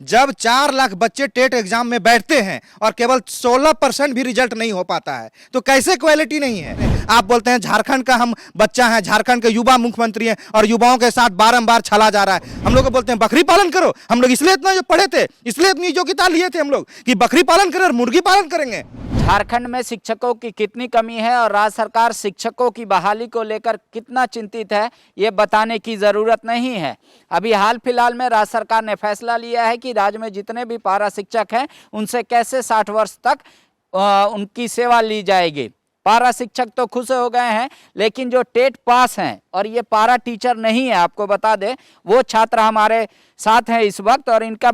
जब 4 लाख बच्चे TET exam में बैठते हैं और केवल 16% भी रिजल्ट नहीं हो पाता है, तो कैसे क्वालिटी नहीं है? आप बोलते हैं झारखंड का हम बच्चा है, झारखंड के युवा मुख्यमंत्री हैं और युवाओं के साथ बारंबार छला जा रहा है। हम लोग को बोलते हैं बकरी पालन करो। हम लोग इसलिए इतना जो पढ़े थे, इसलिए इतनी योग्यता लिए थे हम लोग कि बकरी पालन करें और मुर्गी पालन करेंगे। झारखंड में शिक्षकों की कितनी कमी है और राज्य सरकार शिक्षकों की बहाली को लेकर कितना चिंतित है, ये बताने की ज़रूरत नहीं है। अभी हाल फिलहाल में राज्य सरकार ने फैसला लिया है कि राज्य में जितने भी पारा शिक्षक हैं उनसे कैसे 60 वर्ष तक उनकी सेवा ली जाएगी। पारा शिक्षक तो खुश हो गए हैं, लेकिन जो टेट पास हैं और ये पारा टीचर नहीं है, आपको बता दें, वो छात्र हमारे साथ हैं इस वक्त और इनका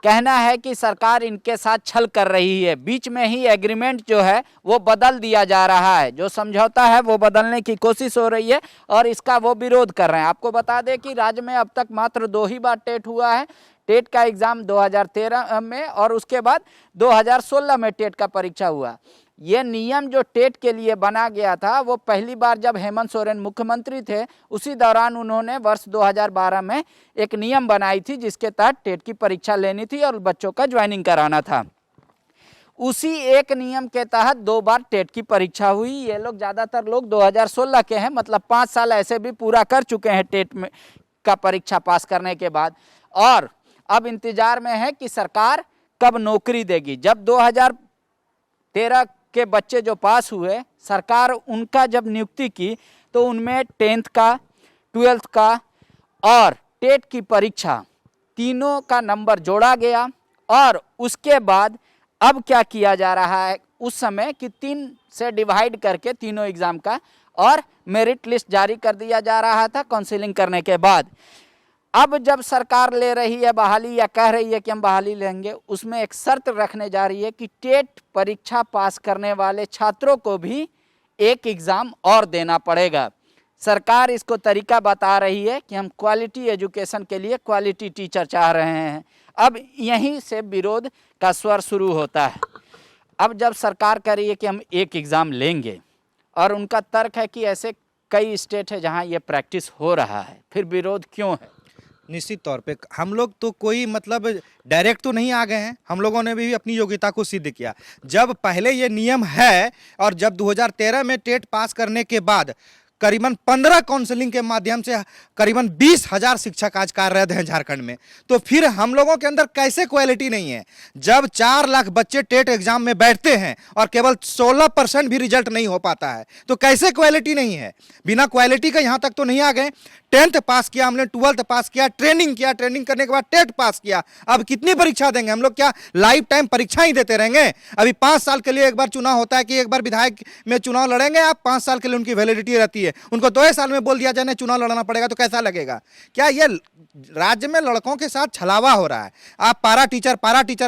कहना है कि सरकार इनके साथ छल कर रही है। बीच में ही एग्रीमेंट जो है वो बदल दिया जा रहा है, जो समझौता है वो बदलने की कोशिश हो रही है और इसका वो विरोध कर रहे हैं। आपको बता दें कि राज्य में अब तक मात्र 2 ही बार टेट हुआ है। टेट का एग्ज़ाम 2013 में और उसके बाद 2016 में टेट का परीक्षा हुआ। ये नियम जो टेट के लिए बना गया था वो पहली बार जब हेमंत सोरेन मुख्यमंत्री थे उसी दौरान उन्होंने वर्ष 2012 में एक नियम बनाई थी जिसके तहत टेट की परीक्षा लेनी थी और बच्चों का ज्वाइनिंग कराना था। उसी एक नियम के तहत 2 बार टेट की परीक्षा हुई। ये लोग ज़्यादातर लोग 2016 के हैं, मतलब 5 साल ऐसे भी पूरा कर चुके हैं टेट में का परीक्षा पास करने के बाद, और अब इंतजार में है कि सरकार कब नौकरी देगी। जब 2013 के बच्चे जो पास हुए, सरकार उनका जब नियुक्ति की तो उनमें 10th का, 12th का और टेट की परीक्षा तीनों का नंबर जोड़ा गया। और उसके बाद अब क्या किया जा रहा है उस समय कि 3 से डिवाइड करके तीनों एग्ज़ाम का और मेरिट लिस्ट जारी कर दिया जा रहा था काउंसिलिंग करने के बाद। अब जब सरकार ले रही है बहाली या कह रही है कि हम बहाली लेंगे, उसमें एक शर्त रखने जा रही है कि टेट परीक्षा पास करने वाले छात्रों को भी एक एग्ज़ाम और देना पड़ेगा। सरकार इसको तरीका बता रही है कि हम क्वालिटी एजुकेशन के लिए क्वालिटी टीचर चाह रहे हैं। अब यहीं से विरोध का स्वर शुरू होता है। अब जब सरकार कह रही है कि हम एक एग्ज़ाम लेंगे और उनका तर्क है कि ऐसे कई स्टेट है जहां ये प्रैक्टिस हो रहा है, फिर विरोध क्यों है? निश्चित तौर पे हम लोग तो कोई मतलब डायरेक्ट तो नहीं आ गए हैं, हम लोगों ने भी अपनी योग्यता को सिद्ध किया। जब पहले ये नियम है और जब 2013 में टेट पास करने के बाद करीबन 15 काउंसलिंग के माध्यम से करीबन 20,000 शिक्षक आज कार्यरत हैं झारखंड में, तो फिर हम लोगों के अंदर कैसे क्वालिटी नहीं है? जब 4 लाख बच्चे टेट एग्जाम में बैठते हैं और केवल 16% भी रिजल्ट नहीं हो पाता है, तो कैसे क्वालिटी नहीं है? बिना क्वालिटी का यहाँ तक तो नहीं आ गए। 10th पास किया हमने, 12th पास किया, ट्रेनिंग किया, ट्रेनिंग करने के बाद टेट पास किया। अब कितनी परीक्षा देंगे हम लोग? क्या लाइफ टाइम परीक्षा ही देते रहेंगे? अभी 5 साल के लिए एक बार चुनाव होता है कि एक बार विधायक में चुनाव लड़ेंगे आप, 5 साल के लिए उनकी वैलिडिटी रहती है। उनको 2 साल में बोल दिया जाए चुनाव लड़ना पड़ेगा, तो कैसा लगेगा? क्या ये राज्य में लड़कों के साथ छलावा हो रहा है? आप पारा टीचर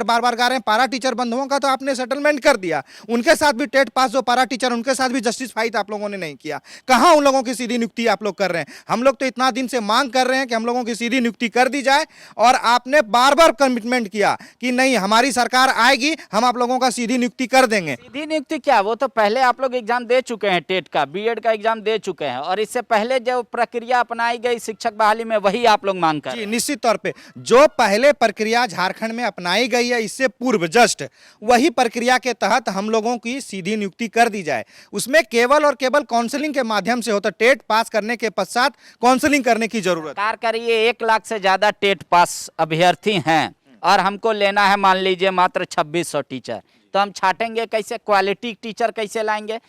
बार बार गा रहे हैं। पारा टीचर बंधुओं का तो आपने सेटलमेंट कर दिया, उनके साथ भी टेट पास जो पारा टीचर उनके साथ भी जस्टिसफाई आप लोगों ने नहीं किया। कहाँ उन लोगों की सीधी नियुक्ति आप लोग कर रहे हैं? हम लोग तो इतना दिन से मांग कर रहे हैं कि हम लोगों की सीधी नियुक्ति कर दी जाए और आपने बार बार कमिटमेंट किया कि नहीं हमारी सरकार आएगी, हम आप लोगों का सीधी नियुक्ति कर देंगे। सीधी नियुक्ति क्या, वो तो पहले आप लोग एग्जाम दे चुके हैं, टेट का, बीएड का एग्जाम दे चुके हैं और इससे पहले जो प्रक्रिया अपनाई गई शिक्षक बहाली में वही आप लोग मांग कर। जी निश्चित तौर पे जो पहले प्रक्रिया झारखंड में अपनाई गई है इससे पूर्व जस्ट वही प्रक्रिया के तहत हम लोगों की सीधी नियुक्ति कर दी जाए। उसमें केवल और केवल काउंसलिंग के माध्यम से होता, टेट पास करने के पश्चात काउंसलिंग करने की जरूरत। सरकार करिए 1 लाख से ज्यादा टेट पास अभ्यर्थी हैं और हमको लेना है मान लीजिए मात्र 2600 टीचर, तो हम छाटेंगे कैसे? क्वालिटी टीचर कैसे लाएंगे?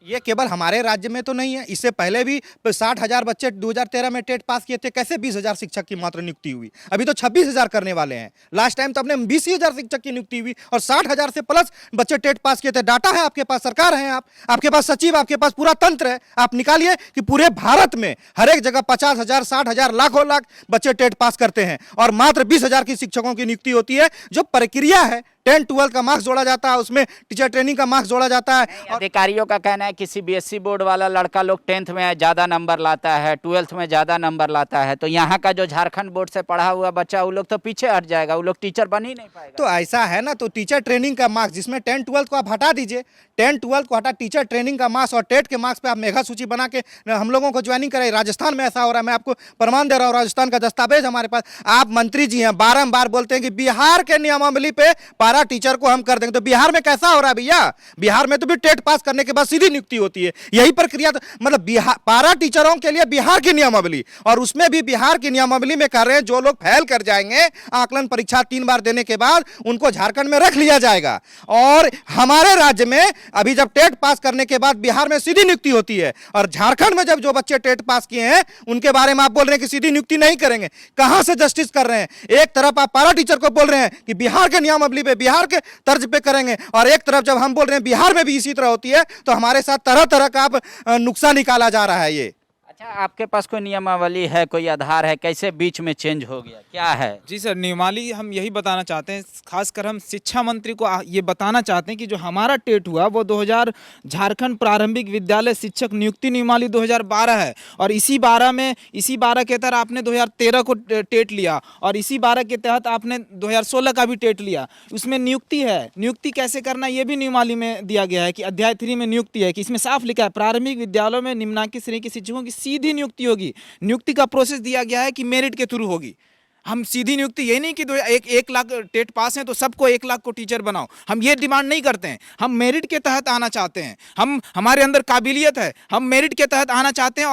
ये केवल हमारे राज्य में तो नहीं है, इससे पहले भी 60,000 बच्चे 2013 में टेट पास किए थे। कैसे 20,000 शिक्षक की मात्र नियुक्ति हुई? अभी तो 26,000 करने वाले हैं। लास्ट टाइम तो अपने 20,000 शिक्षक की नियुक्ति हुई और 60,000 से प्लस बच्चे टेट पास किए थे। डाटा है आपके पास, सरकार है आपके पास सचिव, आपके पास पूरा तंत्र है। आप निकालिए कि पूरे भारत में हर एक जगह 50,000, 60,000, लाखों लाख बच्चे टेट पास करते हैं और मात्र 20,000 की शिक्षकों की नियुक्ति होती है। जो प्रक्रिया है 10-12 का मार्क्स जोड़ा जाता है, उसमें टीचर ट्रेनिंग का मार्क्स जोड़ा जाता है। अधिकारियों का कहना है कि सीबीएसई बोर्ड वाला लड़का लोग 10th में ज़्यादा नंबर लाता है, 12th में ज़्यादा नंबर लाता है, तो यहाँ का जो झारखंड बोर्ड से पढ़ा हुआ बच्चा वो लोग तो पीछे हट जाएगा, वो लोग टीचर बन ही नहीं पाएगा। तो ऐसा है ना, तो टीचर ट्रेनिंग का मार्क्स जिसमें 10-12 को आप हटा दीजिए, 10-12 को हटा, टीचर ट्रेनिंग का मार्क्स और टेट के मार्क्स पे आप मेगा सूची बना के हम लोगों को ज्वाइनिंग कराइए। राजस्थान में ऐसा हो रहा है, मैं आपको प्रमाण दे रहा हूँ, राजस्थान का दस्तावेज हमारे पास। आप मंत्री जी हैं, बारंबार बोलते हैं कि बिहार के नियमावली पे पारा टीचर को हम कर देंगे। तो बिहार में कैसा हो रहा है भैया? बिहार में तो भी टेट पास करने के बाद सीधी नियुक्ति होती है, यही प्रक्रिया। तो मतलब बिहार पारा टीचरों के लिए बिहार की नियमावली, और उसमें भी बिहार की नियमावली में कर रहे हैं जो लोग फेल कर जाएंगे आकलन परीक्षा 3 बार देने के बाद, उनको झारखंड में रख लिया जाएगा। और हमारे राज्य में अभी जब टेट पास करने के बाद बिहार में सीधी नियुक्ति होती है, और झारखंड में जब जो बच्चे टेट पास किए हैं उनके बारे में आप बोल रहे हैं कि सीधी नियुक्ति नहीं करेंगे। कहां से जस्टिस कर रहे हैं? एक तरफ आप पारा टीचर को बोल रहे हैं कि बिहार के नियमावली पे, बिहार के तर्ज पे करेंगे, और एक तरफ जब हम बोल रहे हैं बिहार में भी इसी तरह होती है, तो हमारे साथ तरह तरह का आप नुक्सान निकाला जा रहा है। ये अच्छा, आपके पास कोई नियमावली है, कोई आधार है, कैसे बीच में चेंज हो गया, क्या है? जी सर, नियमावली हम यही बताना चाहते हैं, खासकर हम शिक्षा मंत्री को ये बताना चाहते हैं कि जो हमारा टेट हुआ वो 2000 झारखंड प्रारंभिक विद्यालय शिक्षक नियुक्ति नियमावली 2012 है, और इसी 12 के तहत आपने 2013 को टेट लिया, और इसी 12 के तहत आपने 2016 का भी टेट लिया। उसमें नियुक्ति है, नियुक्ति कैसे करना ये भी नियमावली में दिया गया है कि अध्याय 3 में नियुक्ति है, कि इसमें साफ लिखा है प्रारंभिक विद्यालयों में निम्नांकित श्रेणी के शिक्षकों की सीधी नियुक्ति होगी। नियुक्ति का प्रोसेस दिया गया है कि मेरिट के थ्रू होगी। हम सीधी नियुक्ति, ये नहीं कि 1 लाख टेट पास हैं तो सबको 1 लाख को टीचर बनाओ, हम ये डिमांड नहीं करते हैं। हम मेरिट के तहत आना चाहते हैं, हमारे अंदर काबिलियत है, हम मेरिट के तहत आना चाहते हैं।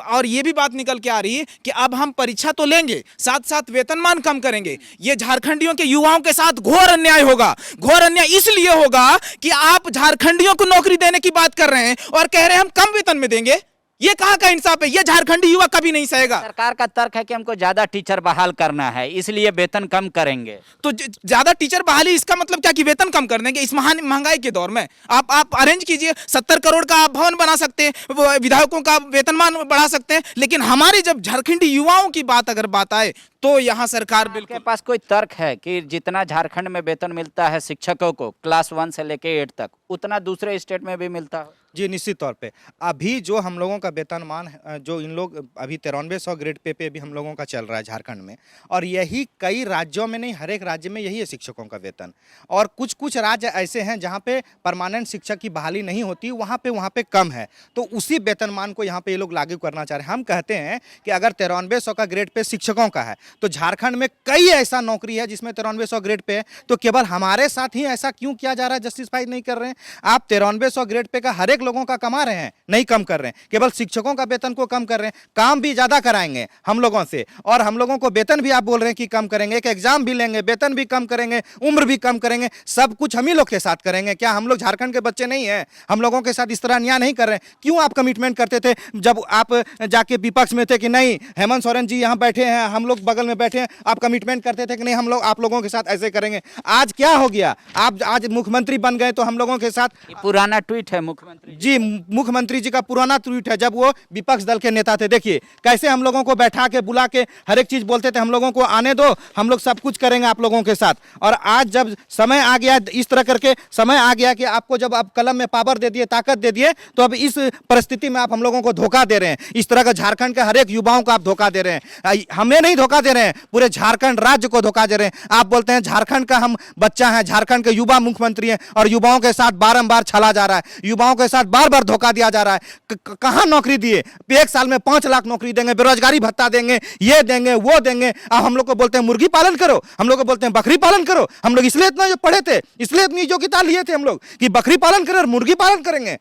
और ये भी बात निकल के आ रही है कि अब हम परीक्षा तो लेंगे, साथ साथ वेतनमान कम करेंगे। ये झारखंडियों के युवाओं के साथ घोर अन्याय होगा। घोर अन्याय इसलिए होगा कि आप झारखंडियों को नौकरी देने की बात कर रहे हैं और कह रहे हैं हम कम वेतन में देंगे। ये कहाँ का इंसाफ है? ये झारखंडी युवा कभी नहीं सहेगा। सरकार का तर्क है कि हमको ज्यादा टीचर बहाल करना है, इसलिए वेतन कम करेंगे। तो ज्यादा टीचर बहाली इसका मतलब क्या कि वेतन कम कर देंगे? इस महंगाई के दौर में आप अरेंज कीजिए, 70 करोड़ का आप भवन बना सकते हैं, विधायकों का वेतनमान बढ़ा सकते हैं, लेकिन हमारी जब झारखंडी युवाओं की अगर बात आए तो यहाँ सरकार बिल्कुल। आपके पास कोई तर्क है कि जितना झारखंड में वेतन मिलता है शिक्षकों को क्लास 1 से लेके 8 तक, उतना दूसरे स्टेट में भी मिलता हो? जी निश्चित तौर पे अभी जो हम लोगों का वेतनमान जो इन लोग अभी 9300 ग्रेड पे भी हम लोगों का चल रहा है झारखंड में, और यही कई राज्यों में नहीं, हर एक राज्य में यही है शिक्षकों का वेतन। और कुछ राज्य ऐसे हैं जहाँ पे परमानेंट शिक्षक की बहाली नहीं होती, वहाँ पे कम है, तो उसी वेतनमान को यहाँ पे ये लोग लागू करना चाह रहे हैं। हम कहते हैं कि अगर 9300 का ग्रेड पे शिक्षकों का है, तो झारखंड में कई ऐसा नौकरी है जिसमें 9300 ग्रेड पे है, तो केवल हमारे साथ ही ऐसा क्यों किया जा रहा है, जस्टिफाई नहीं कर रहे हैं? आप 9300 ग्रेड पे का हर एक लोगों का कमा रहे हैं, नहीं कम कर रहे हैं, केवल शिक्षकों का वेतन को कम कर रहे हैं। काम भी ज्यादा कराएंगे हम लोगों से, और हम लोगों को वेतन भी आप बोल रहे हैं कि कम करेंगे, एक एग्जाम भी लेंगे, वेतन भी कम करेंगे, उम्र भी कम करेंगे, सब कुछ हम ही लोग के साथ करेंगे। क्या हम लोग झारखंड के बच्चे नहीं हैं? हम लोगों के साथ इस तरह अन्याय नहीं कर रहे हैं? क्यों आप कमिटमेंट करते थे जब आप जाके विपक्ष में थे कि नहीं, हेमंत सोरेन जी यहाँ बैठे हैं, हम लोग बगल में बैठे हैं, आप कमिटमेंट करते थे कि नहीं हम लोग आप लोगों के साथ ऐसे करेंगे। आज क्या हो गया? आप आज मुख्यमंत्री बन गए तो हम लोगों के साथ। पुराना ट्वीट है मुख्यमंत्री जी, मुख्यमंत्री जी का पुराना ट्वीट है जब वो विपक्ष दल के नेता थे। देखिए कैसे हम लोगों को बैठा के बुला के हर एक चीज बोलते थे, हम लोगों को आने दो, हम लोग सब कुछ करेंगे आप लोगों के साथ। और आज जब समय आ गया, इस तरह करके समय आ गया कि आपको जब आप कलम में पावर दे दिए, ताकत दे दिए, तो अब इस परिस्थिति में आप हम लोगों को धोखा दे रहे हैं। इस तरह का झारखंड के हर एक युवाओं को आप धोखा दे रहे हैं। हमें नहीं धोखा दे रहे हैं, पूरे झारखंड राज्य को धोखा दे रहे हैं। आप बोलते हैं झारखंड का हम बच्चा है, झारखंड के युवा मुख्यमंत्री हैं, और युवाओं के साथ बारंबार छला जा रहा है, युवाओं के साथ बार बार धोखा दिया जा रहा है। कहां नौकरी दिए? एक साल में 5 लाख नौकरी देंगे, बेरोजगारी भत्ता देंगे, ये देंगे वो देंगे। अब हम लोग को बोलते हैं मुर्गी पालन करो, हम लोग को बोलते हैं बकरी पालन करो। हम लोग इसलिए इतना जो पढ़े थे, इसलिए इतनी योग्यता लिए थे हम लोग कि बकरी पालन करें और मुर्गी पालन करेंगे।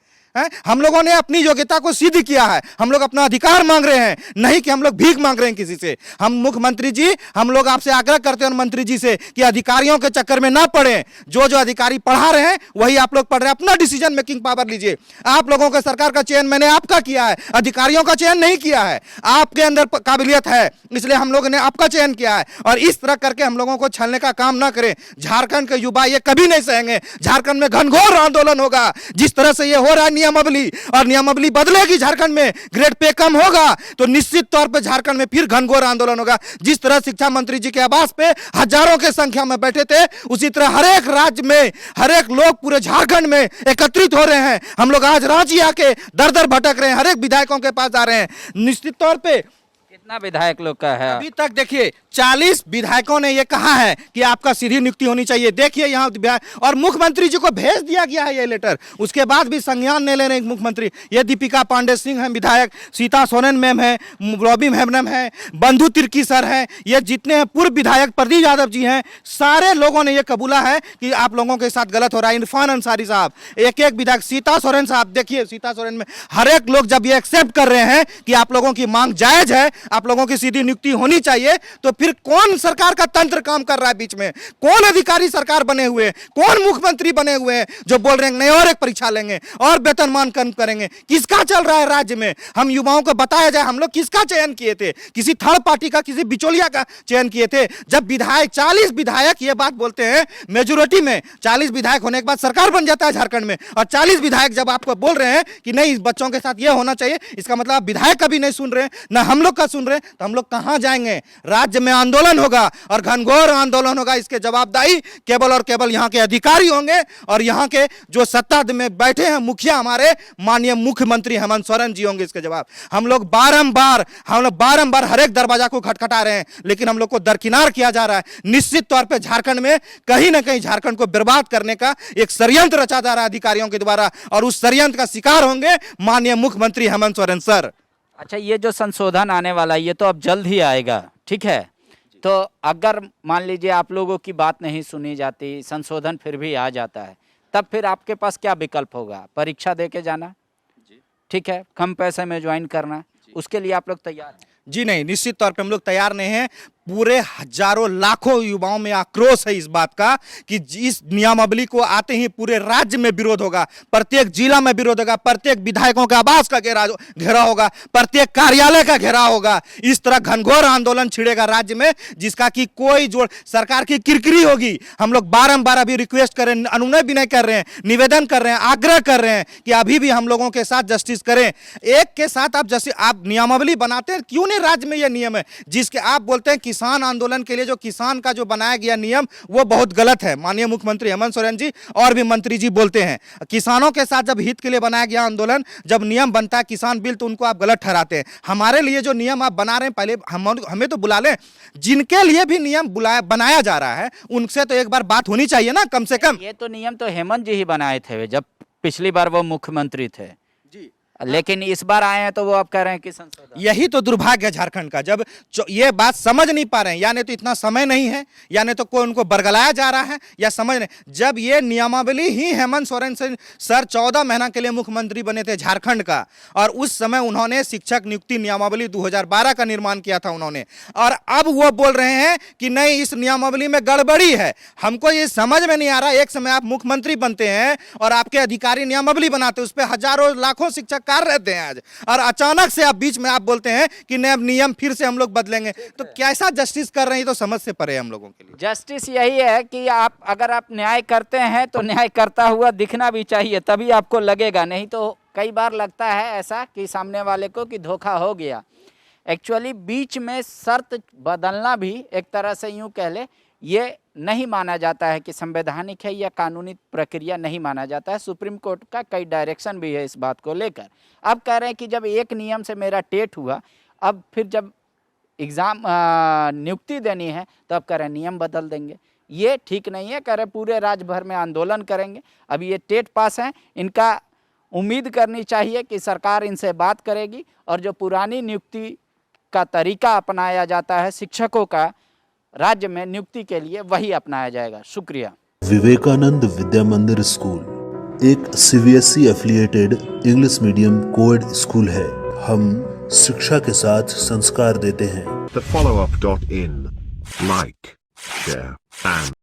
हम लोगों ने अपनी योग्यता को सिद्ध किया है, हम लोग अपना अधिकार मांग रहे हैं, नहीं कि हम लोग भीख मांग रहे हैं किसी से। हम मुख्यमंत्री जी, हम लोग आपसे आग्रह करते हैं मंत्री जी से कि अधिकारियों के चक्कर में ना पड़े। जो जो अधिकारी पढ़ा रहे हैं वही आप लोग पढ़ रहे हैं, अपना डिसीजन मेकिंग पावर लीजिए। आप लोगों के सरकार का चयन मैंने आपका किया है, अधिकारियों का चयन नहीं किया है। आपके अंदर काबिलियत है, इसलिए हम लोगों ने आपका चयन किया है, और इस तरह करके हम लोगों को छलने का काम ना करें। झारखंड के युवा ये कभी नहीं सहेंगे, झारखंड में घनघोर आंदोलन होगा। जिस तरह से ये हो रहा है नियमावली और नियमावली बदलेगी, झारखंड में ग्रेड पे कम होगा तो निश्चित तौर पर झारखंड में फिर घनघोर आंदोलन होगा। जिस तरह शिक्षा मंत्री जी के आवास पे हजारों के संख्या में बैठे थे, उसी तरह हर एक राज्य में हर एक लोग पूरे झारखंड में एकत्रित हो रहे हैं। हम लोग आज रांची आके दर दर भटक रहे हैं, हर एक विधायकों के पास आ रहे हैं। निश्चित तौर पे कितना विधायक लोग का है? अभी तक देखिए 40 विधायकों ने ये कहा है कि आपका सीधी नियुक्ति होनी चाहिए। देखिए यहाँ और मुख्यमंत्री जी को भेज दिया गया है ये लेटर, उसके बाद भी संज्ञान नहीं ले रहे मुख्यमंत्री। ये दीपिका पांडे सिंह है विधायक, सीता सोरेन मैम है, रॉबी मैम है, बंधु तिर्की सर है, ये जितने हैं पूर्व विधायक प्रदीप यादव जी हैं, सारे लोगों ने ये कबूला है कि आप लोगों के साथ गलत हो रहा है। इरफान अंसारी साहब, एक एक विधायक, सीता सोरेन साहब, देखिए सीता सोरेन में हर एक लोग जब ये एक्सेप्ट कर रहे हैं कि आप लोगों की मांग जायज है, आप लोगों की सीधी नियुक्ति होनी चाहिए, तो फिर कौन सरकार का तंत्र काम कर रहा है बीच में? कौन अधिकारी सरकार बने हुए हैं, कौन मुख्यमंत्री बने हुए हैं जो बोल रहे हैं नहीं और एक परीक्षा लेंगे और वेतनमान कम करेंगे? किसका चल रहा है राज्य में? हम युवाओं को बताया जाए, हम लोग किसका चयन किए थे? किसी थर्ड पार्टी का, किसी बिचौलिया का चयन किए थे? जब विधायक 40 विधायक ये बात बोलते हैं, मेजोरिटी में 40 विधायक होने के बाद सरकार बन जाता है झारखंड में, और 40 विधायक जब आपको बोल रहे हैं कि नहीं बच्चों के साथ ये होना चाहिए, इसका मतलब आप विधायक का भी नहीं सुन रहे, ना हम लोग का सुन रहे, तो हम लोग कहां जाएंगे? राज्य में आंदोलन होगा और घनघोर आंदोलन होगा। इसके जवाबदाही केवल और केवल यहां के अधिकारी होंगे और यहां के जो सत्ता में बैठे हैं मुखिया, हमारे माननीय मुख्यमंत्री हेमंत सोरेन जी होंगे इसके जवाब। हम लोग बारंबार हर एक दरवाजा को खटखटा रहे हैं, लेकिन हम लोग को दरकिनार किया जा रहा है। निश्चित तौर पर झारखंड में कहीं ना कहीं झारखंड को बर्बाद करने का एक षड्यंत्र रचा जा रहा है अधिकारियों के द्वारा, और उस षड्यंत्र का शिकार होंगे माननीय मुख्यमंत्री हेमंत सोरेन सर। अच्छा, ये जो संशोधन आने वाला है ये तो अब जल्द ही आएगा, ठीक है? तो अगर मान लीजिए आप लोगों की बात नहीं सुनी जाती, संशोधन फिर भी आ जाता है, तब फिर आपके पास क्या विकल्प होगा? परीक्षा दे के जाना, ठीक है, कम पैसे में ज्वाइन करना, उसके लिए आप लोग तैयार हैं? जी नहीं, निश्चित तौर पे हम लोग तैयार नहीं हैं। पूरे हजारों लाखों युवाओं में आक्रोश है इस बात का कि इस नियमावली को आते ही पूरे राज्य में विरोध होगा, प्रत्येक जिला में विरोध होगा, प्रत्येक विधायकों का आवास का घेरा होगा, प्रत्येक कार्यालय का घेराव होगा। इस तरह घनघोर आंदोलन छिड़ेगा राज्य में, जिसका कि कोई जोड़ सरकार की किरकिरी होगी। हम लोग बारंबार अभी रिक्वेस्ट कर रहे हैं, अनुनय विनय कर रहे हैं, निवेदन कर रहे हैं, आग्रह कर रहे हैं कि अभी भी हम लोगों के साथ जस्टिस करें। एक के साथ आप नियमावली बनाते हैं, क्यों नहीं राज्य में यह नियम है जिसके आप बोलते हैं किसान आंदोलन के लिए जो किसान का जो बनाया गया नियम वो बहुत गलत है। माननीय मुख्यमंत्री हेमंत सोरेन जी और भी मंत्री जी बोलते हैं किसानों के साथ जब हित के लिए बनाया गया आंदोलन, जब नियम बनता है किसान बिल, तो उनको आप गलत ठहराते हैं। हमारे लिए जो नियम आप बना रहे हैं, पहले हमें तो बुला लें। जिनके लिए भी नियम बनाया जा रहा है उनसे तो एक बार बात होनी चाहिए ना, कम से कम। ये तो नियम तो हेमंत जी ही बनाए थे जब पिछली बार वो मुख्यमंत्री थे जी, लेकिन इस बार आए हैं तो वो आप कह रहे हैं कि संशोधन। यही तो दुर्भाग्य है झारखंड का, जब ये बात समझ नहीं पा रहे हैं, यानी तो इतना समय नहीं है, यानी तो कोई उनको बरगलाया जा रहा है, या समझ नहीं। जब ये नियमावली ही हेमंत सोरेन सर 14 महीना के लिए मुख्यमंत्री बने थे झारखंड का, और उस समय उन्होंने शिक्षक नियुक्ति नियमावली 2012 का निर्माण किया था उन्होंने, और अब वो बोल रहे हैं कि नहीं इस नियमावली में गड़बड़ी है। हमको ये समझ में नहीं आ रहा। एक समय आप मुख्यमंत्री बनते हैं और आपके अधिकारी नियमावली बनाते हैं, उस पर हजारों लाखों शिक्षक कार्य रहते हैं आज, और अचानक से आप बीच में आप बोलते हैं कि नए नियम फिर से हम लोग बदलेंगे, तो कैसा जस्टिस कर रहे हैं? तो समझ से परे हम लोगों के लिए। जस्टिस यही है कि अगर आप न्याय करते हैं तो न्याय करता हुआ दिखना भी चाहिए, तभी आपको लगेगा। नहीं तो कई बार लगता है ऐसा कि सामने वाले को कि धोखा हो गया। एक्चुअली बीच में शर्त बदलना भी एक तरह से यूं कह ले, ये नहीं माना जाता है कि संवैधानिक है या कानूनी प्रक्रिया नहीं माना जाता है। सुप्रीम कोर्ट का कई डायरेक्शन भी है इस बात को लेकर। अब कह रहे हैं कि जब एक नियम से मेरा टेट हुआ, अब फिर जब एग्ज़ाम नियुक्ति देनी है तो अब कह रहे हैं नियम बदल देंगे। ये ठीक नहीं है। कह रहे पूरे राज्य भर में आंदोलन करेंगे। अभी ये टेट पास हैं, इनका उम्मीद करनी चाहिए कि सरकार इनसे बात करेगी और जो पुरानी नियुक्ति का तरीका अपनाया जाता है शिक्षकों का राज्य में नियुक्ति के लिए, वही अपनाया जाएगा। शुक्रिया। विवेकानंद विद्या मंदिर स्कूल एक CBSE affiliated English medium coed school है। हम शिक्षा के साथ संस्कार देते हैं। The follow-up.in. Like, share, and